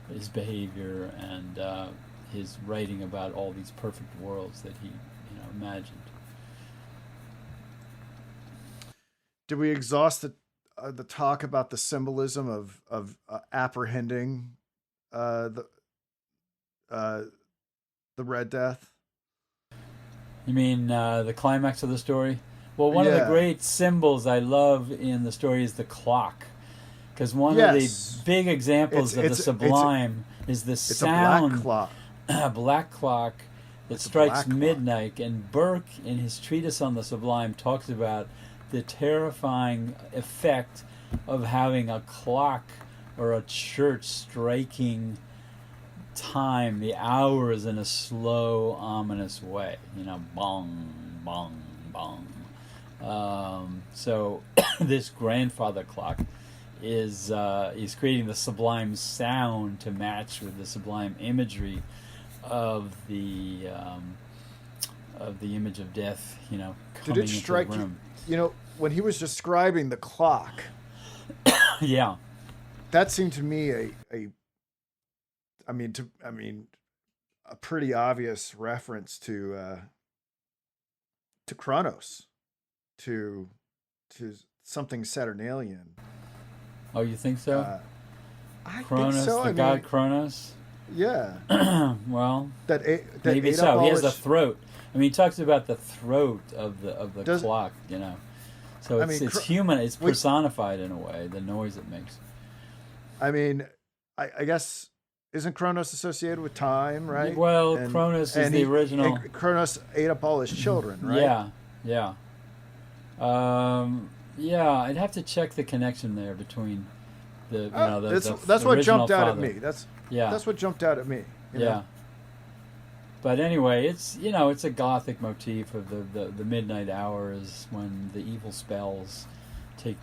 his behavior and his writing about all these perfect worlds that he imagined. Did we exhaust the talk about the symbolism of apprehending the Red Death? You mean the climax of the story? Well, one of the great symbols I love in the story is the clock, because one of the big examples of the sublime is the sound. It's a black clock. A black clock that strikes midnight. And Burke, in his treatise on the sublime, talks about the terrifying effect of having a clock or a church striking time, the hours, in a slow, ominous way. Bong, bong, bong. So this grandfather clock is creating the sublime sound to match with the sublime imagery of the image of death. Coming Did it strike into the room. you? When he was describing the clock, yeah, that seemed to me a pretty obvious reference to Kronos, to something Saturnalian. Oh, you think so? I Kronos, think so. God Kronos. Yeah. Well, that maybe so. He has a throat. I mean, he talks about the throat of the clock. So it's human. It's personified in a way. The noise it makes. I mean, I guess isn't Kronos associated with time, right? Well, Kronos is the original. Kronos ate up all his children, right? Yeah. I'd have to check the connection there between that's what jumped out at me. That's what jumped out at me. Yeah. But anyway, it's it's a Gothic motif of the midnight hours when the evil spells take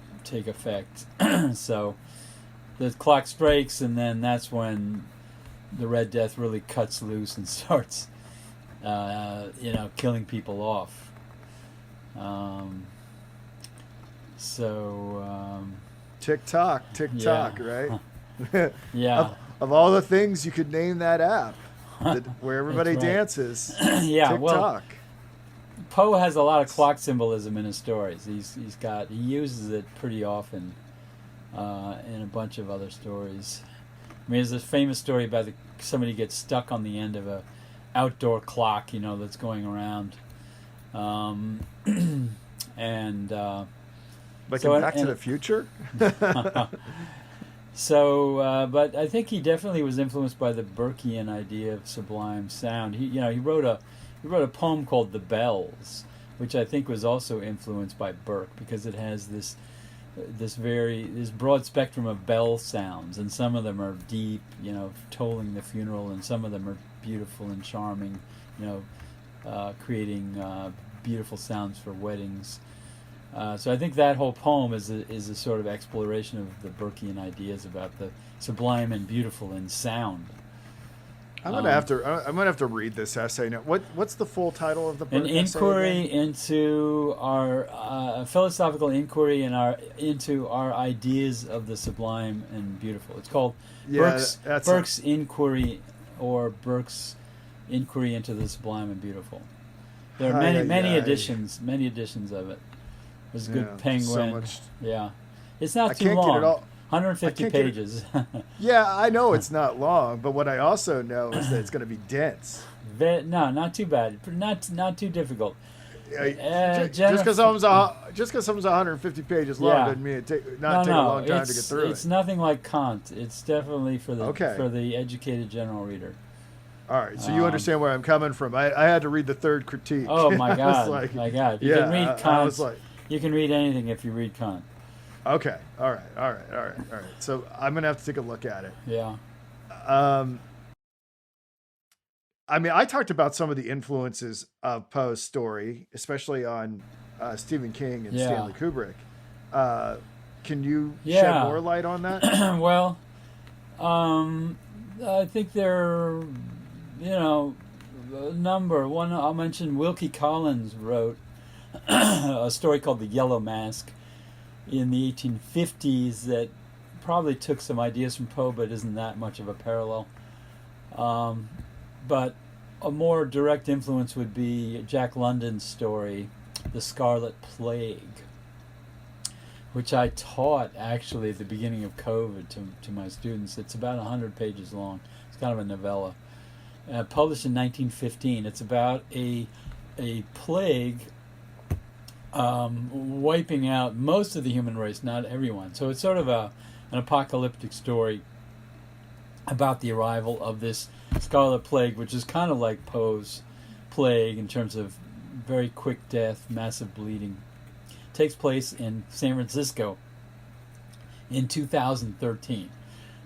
effect. So the clock strikes, and then that's when the Red Death really cuts loose and starts killing people off. Tick tock, right? Yeah. Of all the things you could name that app, where everybody dances. Yeah, tick tock. Poe has a lot of clock symbolism in his stories. He uses it pretty often in a bunch of other stories. I mean, there's this famous story about somebody gets stuck on the end of a outdoor clock, that's going around, and like in Back to the Future. So, but I think he definitely was influenced by the Burkean idea of sublime sound. He wrote a poem called "The Bells," which I think was also influenced by Burke because it has this broad spectrum of bell sounds, and some of them are deep, tolling the funeral, and some of them are beautiful and charming, creating beautiful sounds for weddings. So I think that whole poem is a sort of exploration of the Burkean ideas about the sublime and beautiful in sound. I'm gonna have to read this essay now. What's the full title of the book? An inquiry into our philosophical inquiry into our ideas of the sublime and beautiful. It's called Burke's Inquiry, or Burke's Inquiry into the Sublime and Beautiful. There are many editions of it. There's a good penguin. So much. Yeah, it's not too long. 150 can't get it. pages. Yeah, I know it's not long, but what I also know is that it's going to be dense. No, not too bad. Not too difficult. Just because something's 150 pages long Yeah. doesn't mean it take a No, long time to get it's through it's it. nothing like Kant. It's definitely for the Okay. for the educated general reader. All right, so you understand where I'm coming from. I had to read the third critique. Oh my I was God! like, My God! You yeah, can read I Kant. was like, You can read anything if you read Kant. okay, all right, all right, all right, all right. So I'm gonna have to take a look at it. Yeah. Um, I mean, I talked about some of the influences of Poe's story, especially on Stephen King and Yeah. Stanley Kubrick. Can you shed Yeah. more light on that? Well, I think there, a number. One, I'll mention Wilkie Collins wrote a story called The Yellow Masque in the 1850s that probably took some ideas from Poe, but isn't that much of a parallel. But a more direct influence would be Jack London's story, The Scarlet Plague, which I taught actually at the beginning of COVID to my students. It's about 100 pages long. It's kind of a novella. Published in 1915. It's about a plague wiping out most of the human race, not everyone. So it's sort of an apocalyptic story about the arrival of this Scarlet Plague, which is kind of like Poe's plague in terms of very quick death, massive bleeding. Takes place in San Francisco in 2013.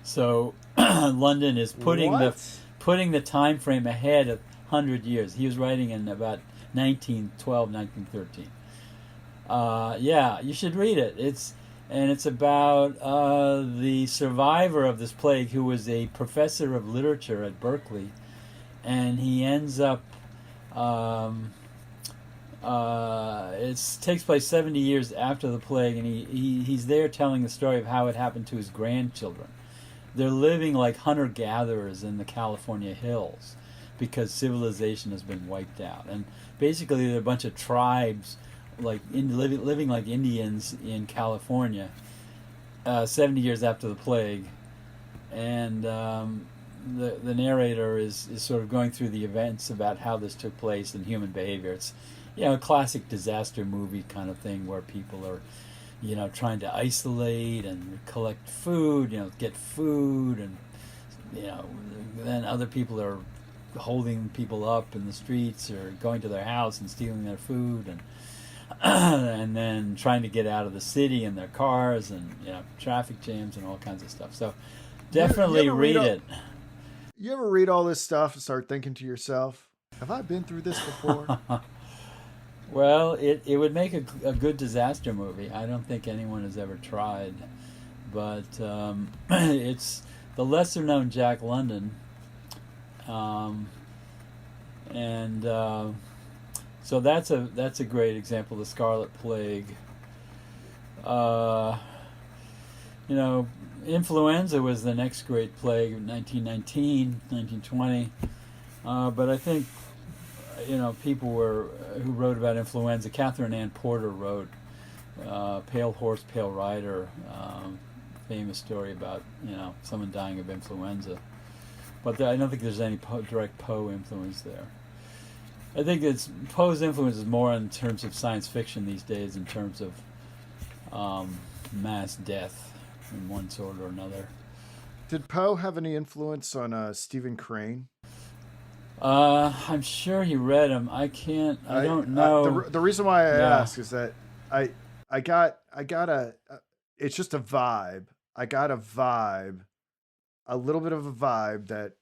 So London is putting the time frame ahead of 100 years. He was writing in about 1912, 1913. Yeah, you should read it. It's about the survivor of this plague, who was a professor of literature at Berkeley, and he ends up. It takes place 70 years after the plague, and he's there telling the story of how it happened to his grandchildren. They're living like hunter-gatherers in the California hills because civilization has been wiped out, and basically they're a bunch of tribes living like Indians in California 70 years after the plague. And the narrator is sort of going through the events about how this took place and human behavior. It's a classic disaster movie kind of thing where people are trying to isolate and collect food, get food, and then other people are holding people up in the streets or going to their house and stealing their food, and then trying to get out of the city in their cars, and traffic jams and all kinds of stuff. So definitely read it. You ever read all this stuff and start thinking to yourself, have I been through this before? Well, it would make a good disaster movie. I don't think anyone has ever tried, but it's the lesser known Jack London, and so that's a great example. The Scarlet Plague. Influenza was the next great plague in 1919, 1920, but I think people who wrote about influenza. Catherine Ann Porter wrote "Pale Horse, Pale Rider," famous story about someone dying of influenza. But I don't think there's any direct Poe influence there. I think Poe's influence is more in terms of science fiction these days, in terms of mass death in one sort or another. Did Poe have any influence on Stephen Crane? I'm sure he read him. I don't know. The reason why I ask is that I got it's just a vibe. I got a little bit of a vibe that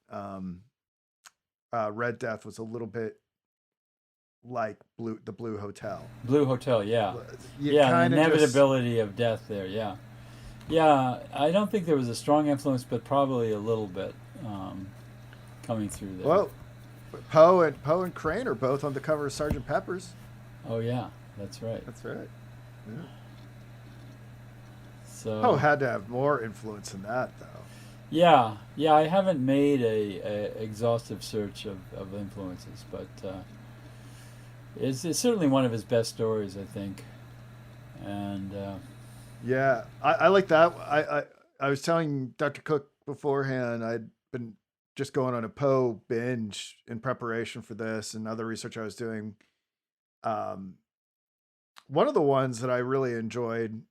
Red Death was a little bit like the Blue Hotel. Blue Hotel, yeah. The inevitability of death there, yeah. Yeah, I don't think there was a strong influence, but probably a little bit coming through there. Well, Poe and Crane are both on the cover of Sgt. Pepper's. Oh yeah, that's right. That's right. Yeah. So Poe had to have more influence than that, though. Yeah. I haven't made a exhaustive search of influences, but it's certainly one of his best stories, I think. And yeah, I like that. I was telling Dr. Cook beforehand, I'd been just going on a Poe binge in preparation for this and other research I was doing. Um, One of the ones that I really enjoyed,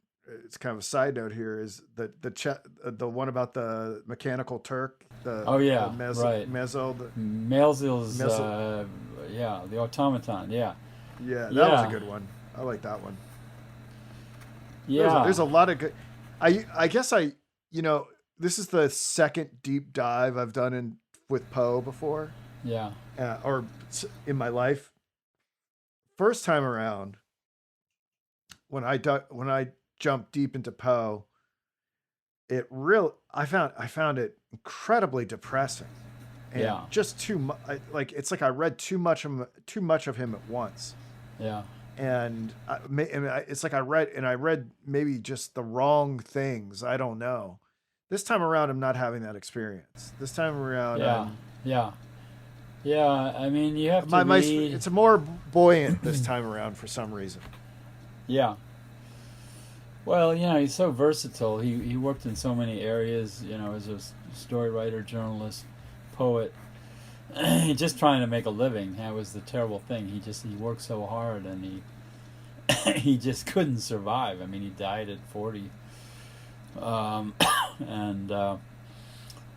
it's kind of a side note here, is the one about the mechanical Turk, Oh the yeah, right. Mailzil's, Mezel. yeah, the automaton. Yeah, Yeah, that was a yeah, good one. I like that one. There's yeah, a lot of good. I guess you know this is the second deep dive I've done in with Poe before, yeah, or in my life. First time around, when I jumped deep into Poe, I found it incredibly depressing and yeah, just too much. Like it's like I read too much of him at once, yeah, and it's like I read maybe just the wrong things. I don't know. This time around, I'm not having that experience. This time around, yeah, yeah, yeah. I mean, you have to my read. it's more buoyant this time around for some reason. Yeah. Well, he's so versatile. He worked in so many areas. As a story writer, journalist, poet. Just trying to make a living. That was the terrible thing. He worked so hard, and he just couldn't survive. I mean, he died at 40, and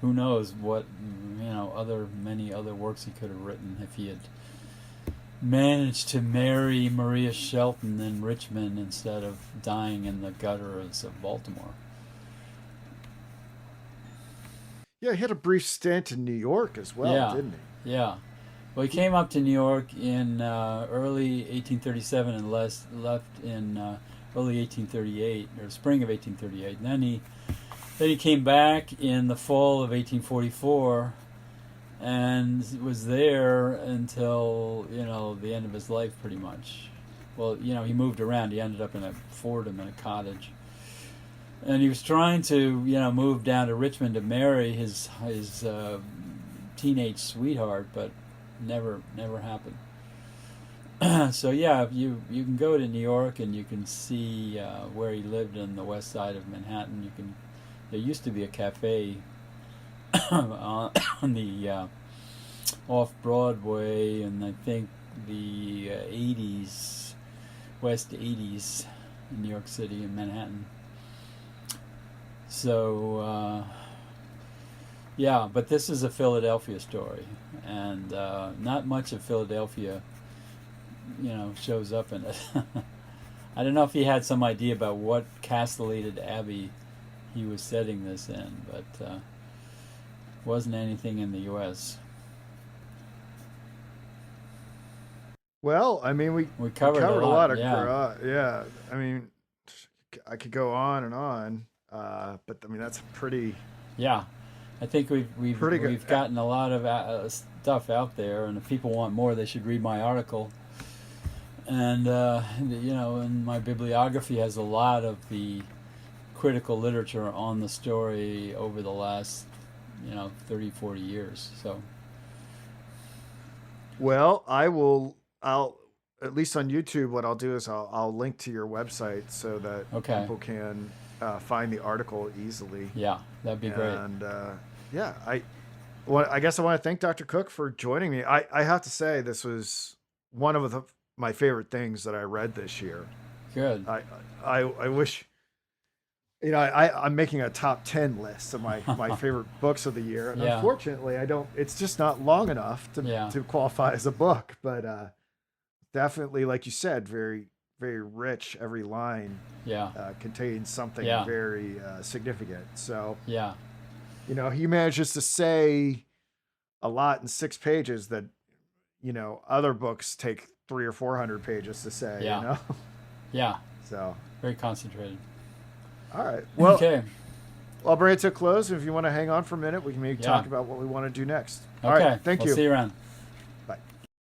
who knows what many other works he could have written if he had managed to marry Maria Shelton in Richmond instead of dying in the gutters of Baltimore. Yeah, he had a brief stint in New York as well, Yeah, didn't yeah. Well, he came up to New York in early 1837 and left in early 1838 or spring of 1838. And then he came back in the fall of 1844 and was there until the end of his life, pretty much. Well, he moved around. He ended up in a Fordham in a cottage, and he was trying to move down to Richmond to marry his teenage sweetheart, but never happened. So yeah, you can go to New York and you can see where he lived on the west side of Manhattan. There used to be a cafe on the off Broadway, and I think the 80s, West 80s in New York City in Manhattan. So yeah, but this is a Philadelphia story, and not much of Philadelphia, shows up in it. I don't know if he had some idea about what castellated abbey he was setting this in, but wasn't anything in the U.S. Well, I mean, We we covered a covered a lot, lot of yeah, yeah. I mean, I could go on and on, but I mean that's yeah. I think pretty good. we've gotten a lot of stuff out there, and if people want more, they should read my article. And and my bibliography has a lot of the critical literature on the story over the last 30, 40 years. So Well, I will. I'll at least on YouTube. What I'll do is I'll link to your website so that okay, people can find the article easily. yeah, that'd be great. And yeah, I guess I want to thank Dr. Cook for joining me. I have to say this was one of my favorite things that I read this year. Good. I wish. I'm making a top 10 list of my favorite books of the year. And Yeah, unfortunately, I don't, it's just not long enough yeah, to qualify as a book, but definitely, like you said, very, very rich. Every line yeah, contains something yeah, very significant. So, yeah, he manages to say a lot in 6 pages that, other books take 300 or 400 pages to say, yeah, yeah. So, Very concentrated. all right. Well, Okay. I'll bring it to a close. If you want to hang on for a minute, we can maybe Yeah. talk about what we want to do next. All Okay. right. Thank We'll you. see you around. Bye.